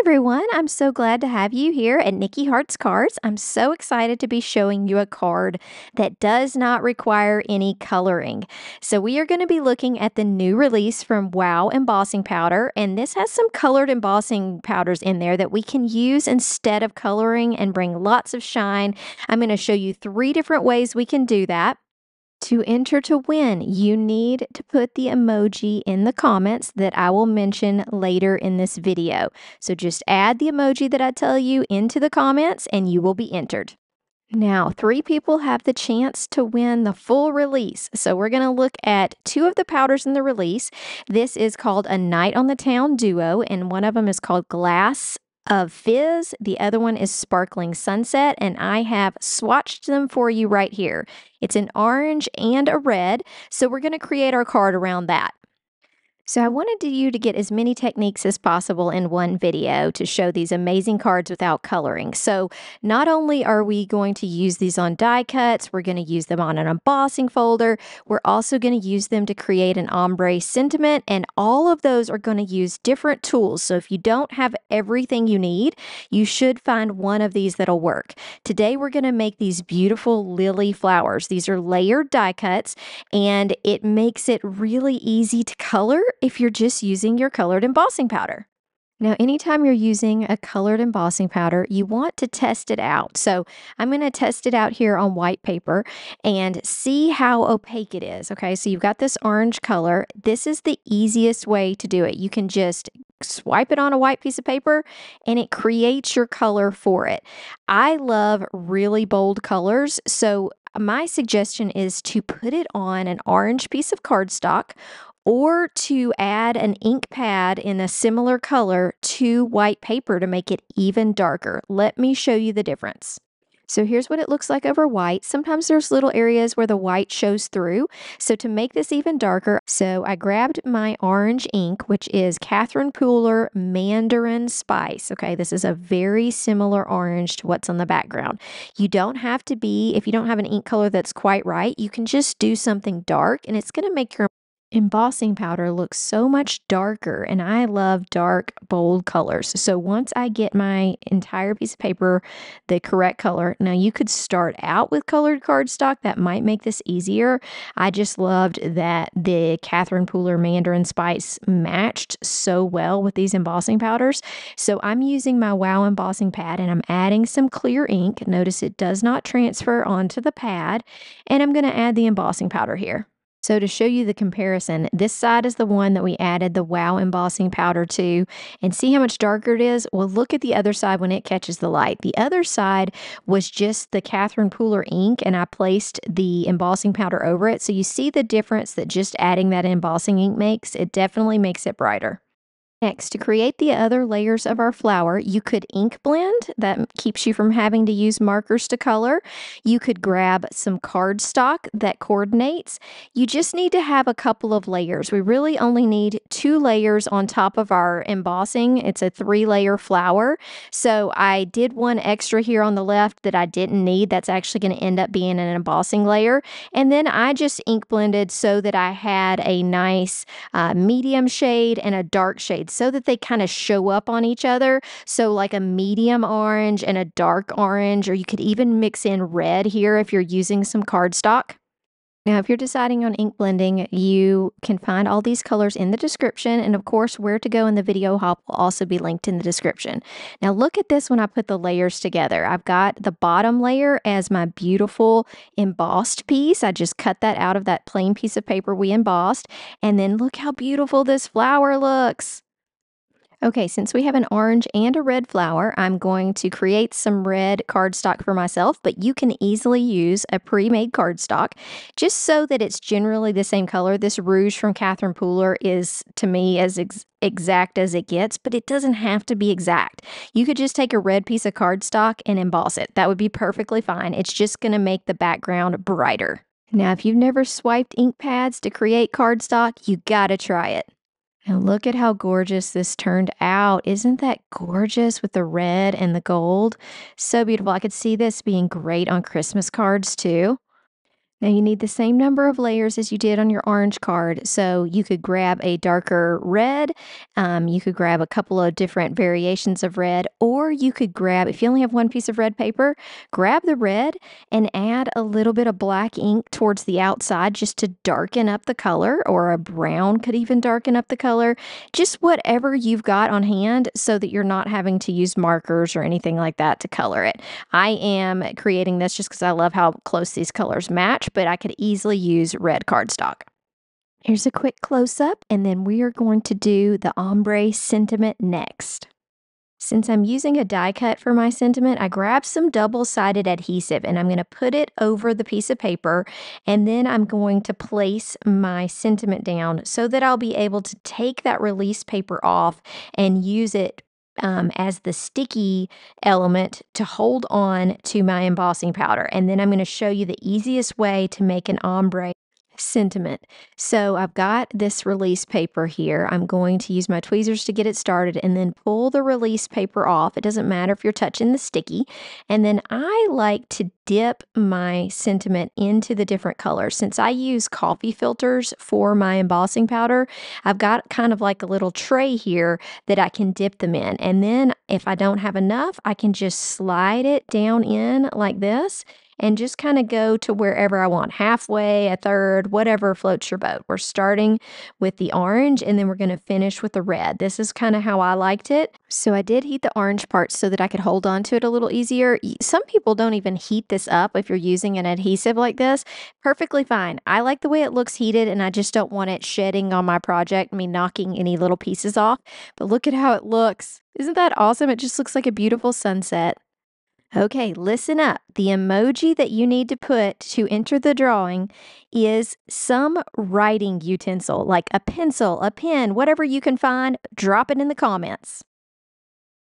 everyone, I'm so glad to have you here at Nikki Hart's Cards. I'm so excited to be showing you a card that does not require any coloring. So we are going to be looking at the new release from Wow Embossing Powder, and this has some colored embossing powders in there that we can use instead of coloring and bring lots of shine. I'm going to show you 3 different ways we can do that. To enter to win, you need to put the emoji in the comments that I will mention later in this video. So just add the emoji that I tell you into the comments and you will be entered. Now, 3 people have the chance to win the full release. So we're going to look at 2 of the powders in the release. This is called a Night on the Town Duo, and one of them is called Glass of Fizz. The other one is Sparkling Sunset, and I have swatched them for you right here. It's an orange and a red, so we're going to create our card around that. So I wanted you to get as many techniques as possible in one video to show these amazing cards without coloring. So not only are we going to use these on die cuts, we're going to use them on an embossing folder. We're also going to use them to create an ombre sentiment, and all of those are going to use different tools. So if you don't have everything you need, you should find one of these that'll work. Today we're going to make these beautiful lily flowers. These are layered die cuts, and it makes it really easy to color if you're just using your colored embossing powder. Now, anytime you're using a colored embossing powder, you want to test it out. So I'm going to test it out here on white paper and see how opaque it is. Okay, so you've got this orange color. This is the easiest way to do it. You can just swipe it on a white piece of paper and it creates your color for it. I love really bold colors, so my suggestion is to put it on an orange piece of cardstock or to add an ink pad in a similar color to white paper to make it even darker. Let me show you the difference. So here's what it looks like over white. Sometimes there's little areas where the white shows through. So to make this even darker, so I grabbed my orange ink, which is Catherine Pooler Mandarin Spice. Okay, this is a very similar orange to what's on the background. You don't have to be, if you don't have an ink color that's quite right, you can just do something dark and it's going to make your embossing powder looks so much darker, and I love dark, bold colors. So once I get my entire piece of paper the correct color, now you could start out with colored cardstock. That might make this easier. I just loved that the Catherine Pooler Mandarin Spice matched so well with these embossing powders. So I'm using my Wow embossing pad, and I'm adding some clear ink. Notice it does not transfer onto the pad, and I'm going to add the embossing powder here. So to show you the comparison, this side is the one that we added the Wow embossing powder to, and see how much darker it is? Well, look at the other side when it catches the light. The other side was just the Catherine Pooler ink, and I placed the embossing powder over it. So you see the difference that just adding that embossing ink makes. It definitely makes it brighter. Next, to create the other layers of our flower, you could ink blend. That keeps you from having to use markers to color. You could grab some cardstock that coordinates. You just need to have a couple of layers. We really only need 2 layers on top of our embossing. It's a 3-layer flower. So I did one extra here on the left that I didn't need. That's actually going to end up being an embossing layer. And then I just ink blended so that I had a nice medium shade and a dark shade, so that they kind of show up on each other. So like a medium orange and a dark orange, or you could even mix in red here if you're using some cardstock. Now, if you're deciding on ink blending, you can find all these colors in the description, and of course, where to go in the video hop will also be linked in the description. Now, look at this when I put the layers together. I've got the bottom layer as my beautiful embossed piece. I just cut that out of that plain piece of paper we embossed, and then look how beautiful this flower looks. Okay, since we have an orange and a red flower, I'm going to create some red cardstock for myself, but you can easily use a pre-made cardstock just so that it's generally the same color. This rouge from Catherine Pooler is, to me, as exact as it gets, but it doesn't have to be exact. You could just take a red piece of cardstock and emboss it. That would be perfectly fine. It's just going to make the background brighter. Now, if you've never swiped ink pads to create cardstock, you gotta try it. And look at how gorgeous this turned out. Isn't that gorgeous with the red and the gold? So beautiful. I could see this being great on Christmas cards too. Now you need the same number of layers as you did on your orange card. So you could grab a darker red, you could grab a couple of different variations of red, or you could grab, if you only have one piece of red paper, grab the red and add a little bit of black ink towards the outside just to darken up the color, or a brown could even darken up the color. Just whatever you've got on hand so that you're not having to use markers or anything like that to color it. I am creating this just because I love how close these colors match, but I could easily use red cardstock. Here's a quick close up, and then we are going to do the ombre sentiment next. Since I'm using a die cut for my sentiment, I grabbed some double-sided adhesive and I'm going to put it over the piece of paper, and then I'm going to place my sentiment down so that I'll be able to take that release paper off and use it as the sticky element to hold on to my embossing powder. And then I'm going to show you the easiest way to make an ombre sentiment. So I've got this release paper here. I'm going to use my tweezers to get it started and then pull the release paper off. It doesn't matter if you're touching the sticky. And then I like to dip my sentiment into the different colors. Since I use coffee filters for my embossing powder, I've got kind of like a little tray here that I can dip them in. And then if I don't have enough, I can just slide it down in like this and just kind of go to wherever I want, halfway, a third, whatever floats your boat. We're starting with the orange and then we're going to finish with the red. This is kind of how I liked it. So I did heat the orange part so that I could hold on to it a little easier. Some people don't even heat this up if you're using an adhesive like this. Perfectly fine. I like the way it looks heated and I just don't want it shedding on my project, me knocking any little pieces off. But look at how it looks. Isn't that awesome? It just looks like a beautiful sunset. Okay, listen up. The emoji that you need to put to enter the drawing is some writing utensil, like a pencil, a pen, whatever you can find. Drop it in the comments.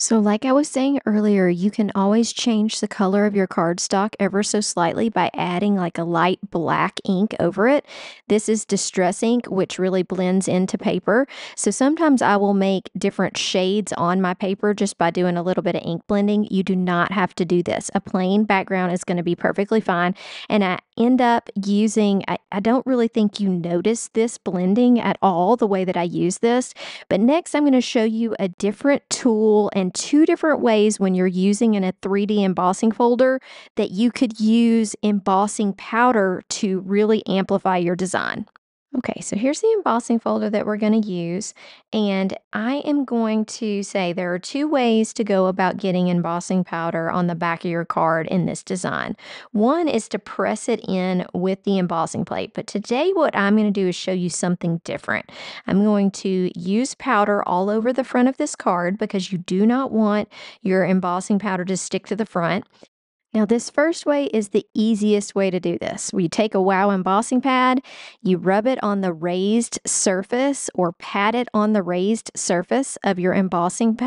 So like I was saying earlier, you can always change the color of your cardstock ever so slightly by adding like a light black ink over it. This is distress ink, which really blends into paper. So sometimes I will make different shades on my paper just by doing a little bit of ink blending. You do not have to do this. A plain background is going to be perfectly fine. And I end up using, I don't really think you notice this blending at all the way that I use this. But next I'm going to show you a different tool and two different ways when you're using in a 3D embossing folder that you could use embossing powder to really amplify your design. Okay, so here's the embossing folder that we're going to use, and I am going to say there are two ways to go about getting embossing powder on the back of your card in this design. One is to press it in with the embossing plate, but today what I'm going to do is show you something different. I'm going to use powder all over the front of this card because you do not want your embossing powder to stick to the front. Now, this first way is the easiest way to do this. We take a Wow embossing pad, you rub it on the raised surface or pat it on the raised surface of your embossing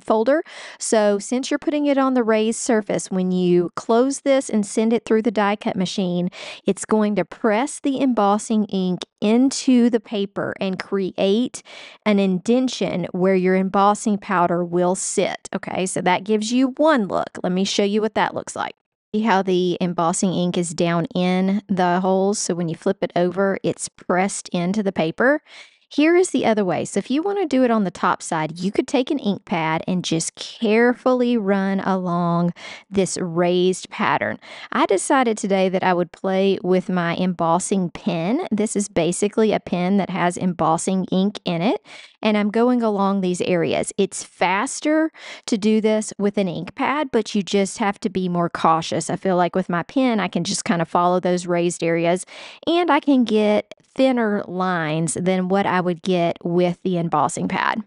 folder. So since you're putting it on the raised surface, when you close this and send it through the die cut machine, it's going to press the embossing ink into the paper and create an indentation where your embossing powder will sit. Okay, so that gives you one look. Let me show you what that looks like. See how the embossing ink is down in the holes? So when you flip it over, it's pressed into the paper. Here is the other way. So if you want to do it on the top side, you could take an ink pad and just carefully run along this raised pattern. I decided today that I would play with my embossing pen. This is basically a pen that has embossing ink in it, and I'm going along these areas. It's faster to do this with an ink pad, but you just have to be more cautious. I feel like with my pen, I can just kind of follow those raised areas, and I can get thinner lines than what I would get with the embossing pad.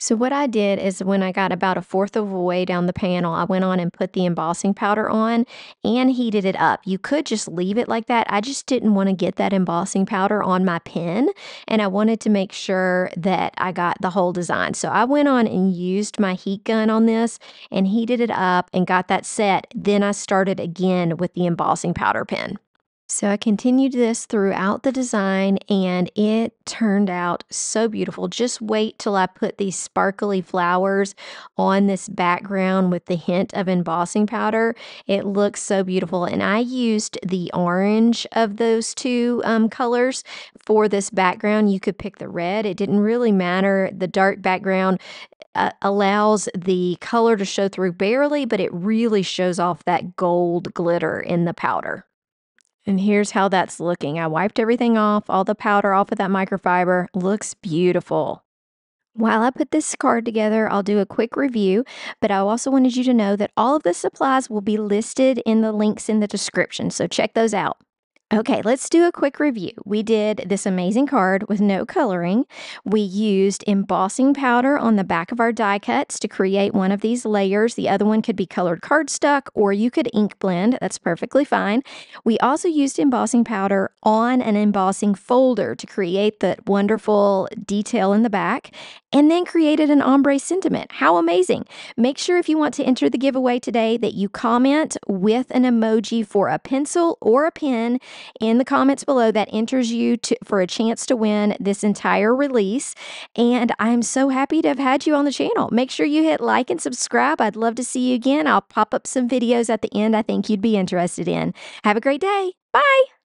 So what I did is when I got about a fourth of a way down the panel, I went on and put the embossing powder on and heated it up. You could just leave it like that. I just didn't want to get that embossing powder on my pen, and I wanted to make sure that I got the whole design. So I went on and used my heat gun on this and heated it up and got that set. Then I started again with the embossing powder pen. So I continued this throughout the design and it turned out so beautiful. Just wait till I put these sparkly flowers on this background with the hint of embossing powder. It looks so beautiful. And I used the orange of those two colors for this background. You could pick the red. It didn't really matter. The dark background allows the color to show through barely, but it really shows off that gold glitter in the powder. And here's how that's looking. I wiped everything off, all the powder off of that microfiber. Looks beautiful. While I put this card together, I'll do a quick review, but I also wanted you to know that all of the supplies will be listed in the links in the description, so check those out. Okay, let's do a quick review. We did this amazing card with no coloring. We used embossing powder on the back of our die cuts to create one of these layers. The other one could be colored cardstock or you could ink blend. That's perfectly fine. We also used embossing powder on an embossing folder to create that wonderful detail in the back and then created an ombre sentiment. How amazing! Make sure if you want to enter the giveaway today that you comment with an emoji for a pencil or a pen in the comments below. That enters you for a chance to win this entire release. And I'm so happy to have had you on the channel. Make sure you hit like and subscribe. I'd love to see you again. I'll pop up some videos at the end I think you'd be interested in. Have a great day. Bye.